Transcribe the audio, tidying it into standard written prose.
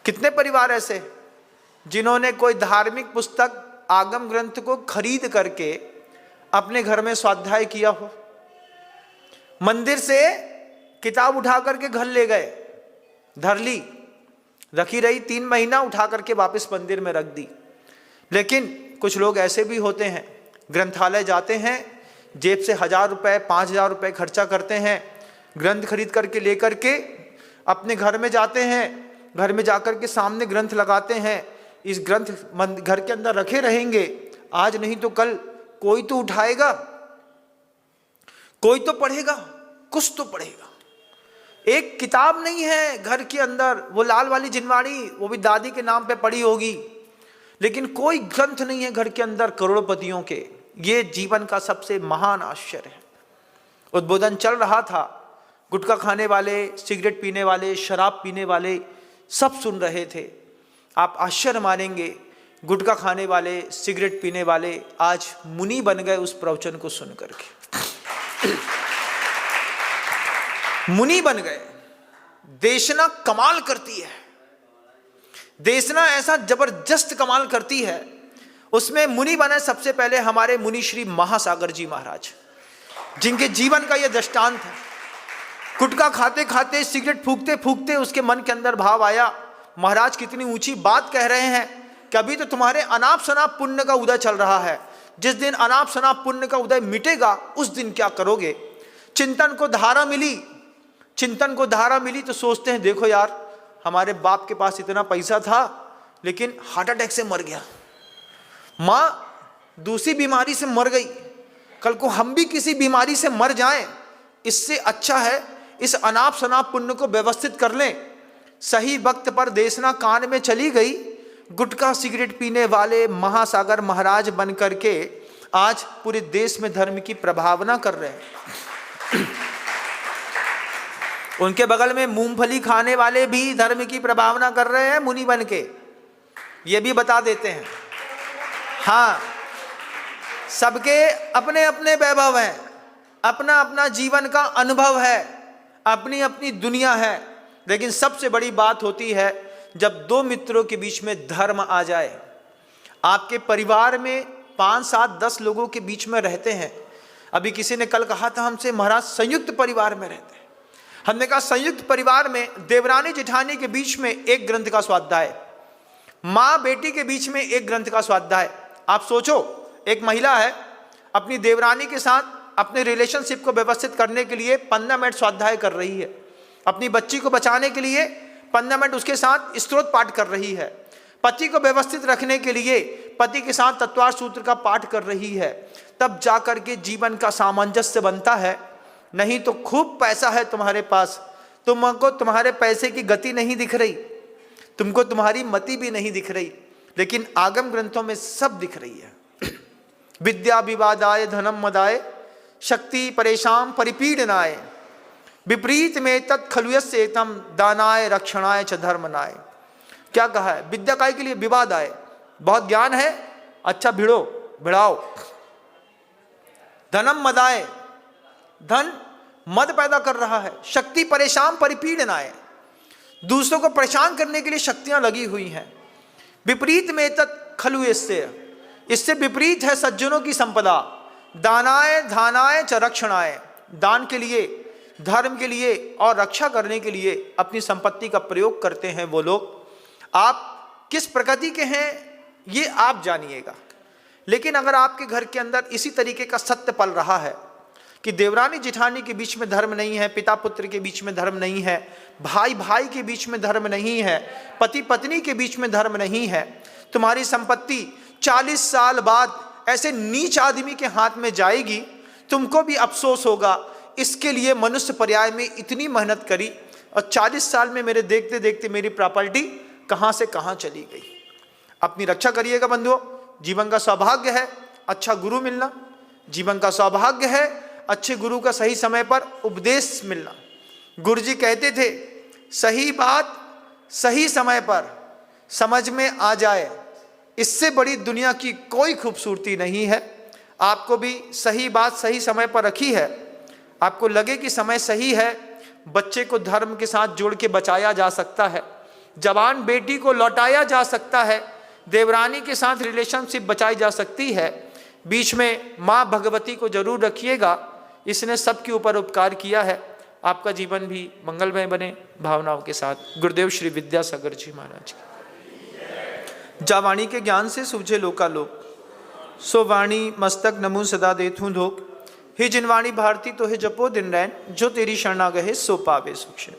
कितने परिवार ऐसे जिन्होंने कोई धार्मिक पुस्तक आगम ग्रंथ को खरीद करके अपने घर में स्वाध्याय किया हो, मंदिर से किताब उठा करके घर ले गए, धर ली, रखी रही 3 महीना, उठा करके वापस मंदिर में रख दी। लेकिन कुछ लोग ऐसे भी होते हैं, ग्रंथालय जाते हैं, जेब से 1000 रुपये 5000 रुपये खर्चा करते हैं, ग्रंथ खरीद करके लेकर के अपने घर में जाते हैं, घर में जाकर के सामने ग्रंथ लगाते हैं। इस ग्रंथ घर के अंदर रखे रहेंगे, आज नहीं तो कल कोई तो उठाएगा, कोई तो पढ़ेगा, कुछ तो पढ़ेगा। एक किताब नहीं है घर के अंदर, वो लाल वाली जिनवाड़ी, वो भी दादी के नाम पे पड़ी होगी, लेकिन कोई ग्रंथ नहीं है घर के अंदर करोड़पतियों के। ये जीवन का सबसे महान आश्चर्य है। उद्बोधन चल रहा था, गुटखा खाने वाले, सिगरेट पीने वाले, शराब पीने वाले सब सुन रहे थे। आप आश्चर्य मानेंगे, गुटखा खाने वाले, सिगरेट पीने वाले आज मुनि बन गए उस प्रवचन को सुन करके। मुनि बन गए। देशना कमाल करती है, देशना ऐसा जबरदस्त कमाल करती है। उसमें मुनि बने सबसे पहले हमारे मुनि श्री महासागर जी महाराज, जिनके जीवन का यह दृष्टांत है। गुटखा खाते खाते, सिगरेट फूकते फूकते उसके मन के अंदर भाव आया, महाराज कितनी ऊंची बात कह रहे हैं कि अभी तो तुम्हारे अनाप शनाप पुण्य का उदय चल रहा है, जिस दिन अनाप शनाप पुण्य का उदय मिटेगा उस दिन क्या करोगे। चिंतन को धारा मिली, चिंतन को धारा मिली तो सोचते हैं देखो यार, हमारे बाप के पास इतना पैसा था लेकिन हार्ट अटैक से मर गया, माँ दूसरी बीमारी से मर गई, कल को हम भी किसी बीमारी से मर जाएं, इससे अच्छा है इस अनाप शनाप पुण्य को व्यवस्थित कर लें। सही वक्त पर देशना कान में चली गई। गुटखा सिगरेट पीने वाले महासागर महाराज बन करके आज पूरे देश में धर्म की प्रभावना कर रहे हैं। उनके बगल में मूंगफली खाने वाले भी धर्म की प्रभावना कर रहे हैं मुनि बन के, ये भी बता देते हैं। हाँ, सबके अपने अपने वैभव हैं, अपना अपना जीवन का अनुभव है, अपनी अपनी दुनिया है। लेकिन सबसे बड़ी बात होती है जब 2 मित्रों के बीच में धर्म आ जाए। आपके परिवार में 5, 7, 10 लोगों के बीच में रहते हैं। अभी किसी ने कल कहा था हमसे, महाराज संयुक्त परिवार में रहते हैं। हमने कहा संयुक्त परिवार में देवरानी जेठानी के बीच में एक ग्रंथ का स्वाध्याय, माँ बेटी के बीच में एक ग्रंथ का स्वाध्याय। आप सोचो, एक महिला है अपनी देवरानी के साथ अपने रिलेशनशिप को व्यवस्थित करने के लिए 15 मिनट स्वाध्याय कर रही है, अपनी बच्ची को बचाने के लिए 15 मिनट उसके साथ स्तोत्र पाठ कर रही है, पति को व्यवस्थित रखने के लिए पति के साथ तत्वार सूत्र का पाठ कर रही है। तब जाकर के जीवन का सामंजस्य बनता है। नहीं तो खूब पैसा है तुम्हारे पास, तुमको तुम्हारे पैसे की गति नहीं दिख रही, तुमको तुम्हारी मति भी नहीं दिख रही, लेकिन आगम ग्रंथों में सब दिख रही है। विद्या विवादाय धनम मदाय शक्ति परेशान परिपीडनाय विपरीत में तत्खलुयस्येतम दानाय रक्षणाय च धर्मनाय। क्या कहा है? विद्या काय के लिए विवाद आए, बहुत ज्ञान है, अच्छा भिड़ो भिड़ाओ। धनम मदाय, धन मद पैदा कर रहा है। शक्ति परेशान परिपीडनाय, दूसरों को परेशान करने के लिए शक्तियां लगी हुई हैं। विपरीत में तत्खलुयस्य, इससे विपरीत है सज्जनों की संपदा। दानाय धानाय च रक्षणाय, दान के लिए, धर्म के लिए और रक्षा करने के लिए अपनी संपत्ति का प्रयोग करते हैं वो लोग। आप किस प्रकृति के हैं ये आप जानिएगा। लेकिन अगर आपके घर के अंदर इसी तरीके का सत्य पल रहा है कि देवरानी जिठानी के बीच में धर्म नहीं है, पिता पुत्र के बीच में धर्म नहीं है, भाई भाई के बीच में धर्म नहीं है, पति पत्नी के बीच में धर्म नहीं है, तुम्हारी संपत्ति 40 साल बाद ऐसे नीच आदमी के हाथ में जाएगी, तुमको भी अफसोस होगा। इसके लिए मनुष्य पर्याय में इतनी मेहनत करी और 40 साल में मेरे देखते देखते मेरी प्रॉपर्टी कहां से कहां चली गई। अपनी रक्षा करिएगा बंधुओं। जीवन का सौभाग्य है अच्छा गुरु मिलना, जीवन का सौभाग्य है अच्छे गुरु का सही समय पर उपदेश मिलना। गुरु जी कहते थे सही बात सही समय पर समझ में आ जाए, इससे बड़ी दुनिया की कोई खूबसूरती नहीं है। आपको भी सही बात सही समय पर रखी है, आपको लगे कि समय सही है, बच्चे को धर्म के साथ जोड़ के बचाया जा सकता है। जवान बेटी को लौटाया जा सकता है, देवरानी के साथ रिलेशनशिप बचाई जा सकती है। बीच में माँ भगवती को जरूर रखिएगा, इसने सबके ऊपर उपकार किया है। आपका जीवन भी मंगलमय बने भावनाओं के साथ। गुरुदेव श्री विद्यासागर जी महाराज की। जा वाणी के ज्ञान से सूझे लोकालोक, सो वाणी मस्तक नमो सदा देथूं धोक। हे जिनवाणी भारती तो हे जपो दिन रैन, जो तेरी शरणा गहे सो पावे सुख।